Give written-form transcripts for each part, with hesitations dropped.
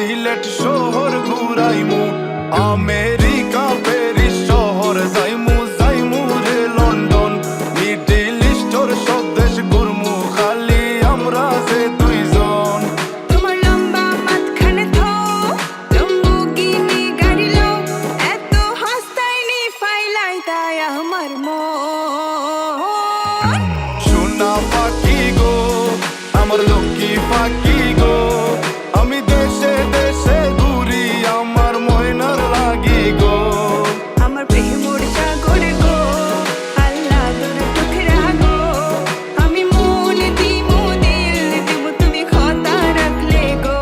সিলেট শহর ঘুরাইমু, America Paris শহর যাইমু, যাইমু রে লন্ডন, মিডল ইস্টর সব দেশ ঘুরমু, খালি আমরা যে দুইজন। তোমার লম্বা মাঝখানে থো লম্বুগিনি গাড়ি লো, এত হাসতাইনি ফাইলাই তাই আমার মন। সোনা পাখি গো আমার লক্ষ্মী পাখি গো, আমি দেশে দেশে ঘুরি আমার ময়নার লাগি গো। আমার প্রেমর সাগর গো, আল্লাহ তোর টুকরা গো, আমি মন দিমু দিল দিমু তুমি কথা রাখলে গো।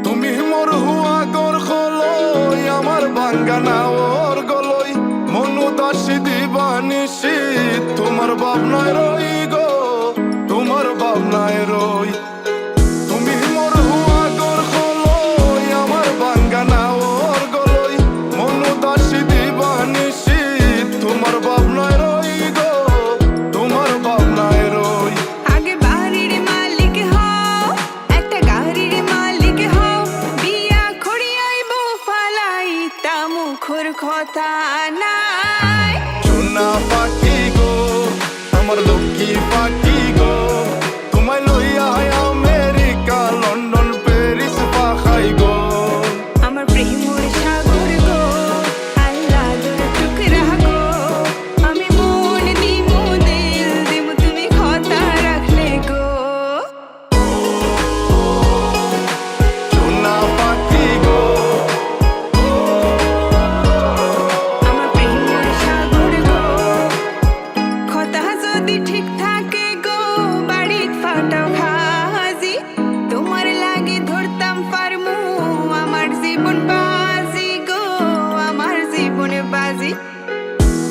তুমি মোর হুয়া গর খলই আমার বাঙ্গানা ওর গলই, মনু দাসী দিবানিসি তোমার ভাবনায় রই গো, তোমার ভাবনায় রই। তুমি মোর হুয়া গর খলই আমার বাঙ্গানা ওর গলই, মনু দাসী দিবানিসি তোমার ভাবনায় রই গো, তোমার ভাবনায় রই। আগে বাড়ির মালিক হও, একটা গাড়ির মালিক হও, বিয়া খড়িয়াইব ফালাই তা মুখর কথা নাই। সোনা পাখি গো আমার লক্ষ্মী পাখি গো, তোমায় লইয়া আমেরিকা লন্ডন প্যারিস পাখাই গো। আমার প্রেমর সাগর গো, আল্লাহ তোর টুকরা গো, আমি মন দিমু দিল দিমু তুমি কথা রাখলে গো। সোনা পাখি গো আমার প্রেমর সাগর গো, কথা যদি ঠিক থাকে গো, বাড়িত ফাটাও খাজি, তোমার লাগি ধরতাম পারমু আমার জীবন বাজি গো, আমার জীবন বাজি।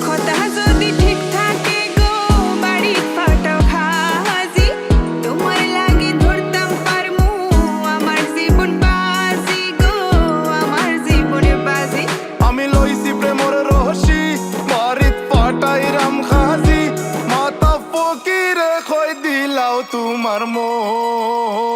কথা যদি ঠিক থাকে গো, বাড়িত ফাটাও খাজি, তোমার লাগি ধরতাম পারমু আমার জীবন বাজি গো, আমার জীবন বাজি। আমি লইছি প্রেমর রহসি বাড়িত পাটাই রাম খাজি, মাতা ফকিরে খই দিলাও তোমার মন।